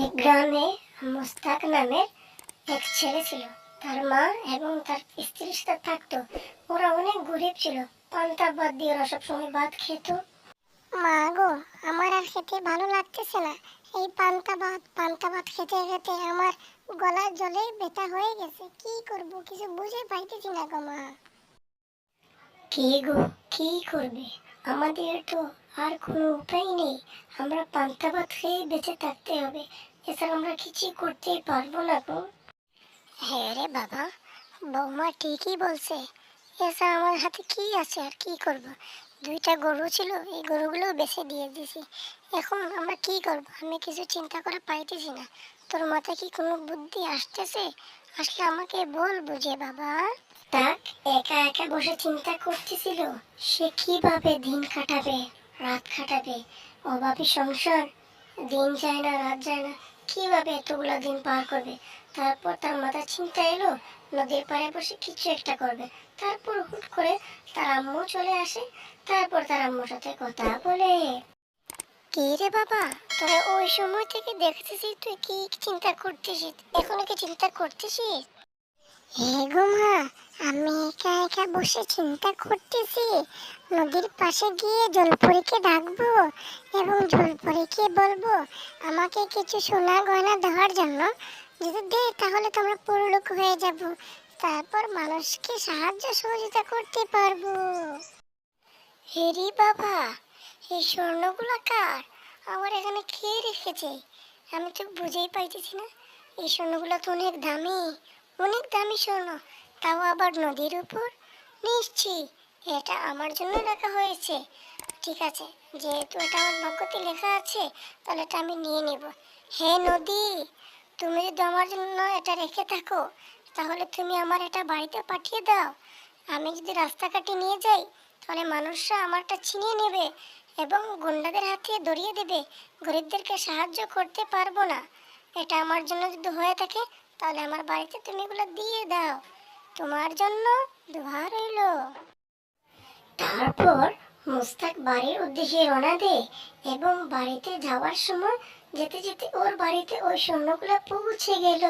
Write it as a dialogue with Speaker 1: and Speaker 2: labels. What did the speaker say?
Speaker 1: এক গ্রামে মুস্তাক নামের এক ছেলে ছিল। তার মা এবং তার স্ত্রীর সাথে থাকতো। ওরা অনেক গরিব ছিল। পান্তা ভাত দিয়ে ওরা সবসময় ভাত খেত।
Speaker 2: মা গো, আমার আর খেতে ভালো লাগতেছে না। এই পান্তা ভাত খেতে খেতে আমার গলা জলে ব্যথা হয়ে গেছে। কি করব কিছু বুঝে পাইতেছি না গো মা।
Speaker 1: কি গো, কি করবে? আমাদের তো আর কোনো উপায় নেই। আমরা পান্তা ভাত খেয়ে বেঁচে থাকতে হবে, এছাড়া আমরা কিছুই করতেই পারবো না গো।
Speaker 2: হ্যাঁ রে বাবা, বৌমা ঠিকই বলছে। এছাড়া আমার হাতে কি আছে, আর কি করব? দুইটা গরু ছিল, এই গরুগুলো বেচে দিয়ে দিছি। এখন আমরা কি করব? আমি কিছু চিন্তা করে পাইতেছি না। তোর মাথায় কি কোনো বুদ্ধি আসতেছে? আসলে আমাকে বল বুঝে বাবা।
Speaker 1: তাক একা একা বসে চিন্তা করতেছিল সে কিভাবে দিন কাটাবে, রাত কাটাবে। অভাবী সংসার, দিন যায় না রাত যায় না, কিভাবে এতগুলো দিন পার করবে। তারপর তার মাথায় চিন্তা এলো নদীর পাড়ে বসে কিছু একটা করবে। তারপর হুট করে তার আম্মু চলে আসে। তারপর তার আম্মুর সাথে কথা বলে।
Speaker 2: কি রে বাবা, তোরা ওই সময় থেকে দেখতেছি তুই কি চিন্তা করতেছিস, এখনো কি চিন্তা করতেছিস? হ্যাঁ গো মা, আমি একা একা বসে চিন্তা করতেছি নদীর পাশে গিয়ে জলপরীকে ডাকবো এবং জলপরীকে বলবো আমাকে কিছু সোনা গয়না দেওয়ার জন্য। যদি দে তাহলে তো আমরা পরলোক হয়ে যাব, তারপর মানুষকে সাহায্য সহযোগিতা করতে পারবো। হেরি বাবা, এই স্বর্ণগুলো কার? আমার এখানে কে রেখেছে? আমি তো বুঝেই পাইতেছি না। এই স্বর্ণগুলো তো অনেক দামি, অনেক দামি স্বর্ণ, তাও আবার নদীর উপর। নিশ্চয়ই এটা আমার জন্য রাখা হয়েছে। ঠিক আছে, যেহেতু এটা আমার ভাগ্যতে লেখা আছে, তাহলে এটা আমি নিয়ে নেব। হে নদী, তুমি যদি আমার জন্য এটা রেখে থাকো, তাহলে তুমি আমার এটা বাড়িতে পাঠিয়ে দাও। আমি যদি রাস্তাঘাটে নিয়ে যাই, তাহলে মানুষরা আমারটা ছিনিয়ে নেবে এবং গুন্ডাদের হাতে ধরিয়ে দেবে। গরিবদেরকে সাহায্য করতে পারবো না। এটা আমার জন্য যদি হয়ে থাকে, তাহলে আমার বাড়িতে তুমি এগুলো দিয়ে দাও। তোমার জন্য দোয়া রইল।
Speaker 1: তারপর মুস্তাক বাড়ির উদ্দেশ্যে রওনা দেয় এবং বাড়িতে যাওয়ার সময় যেতে যেতে ওর বাড়িতে ওই স্বর্ণগুলো পৌঁছে গেল।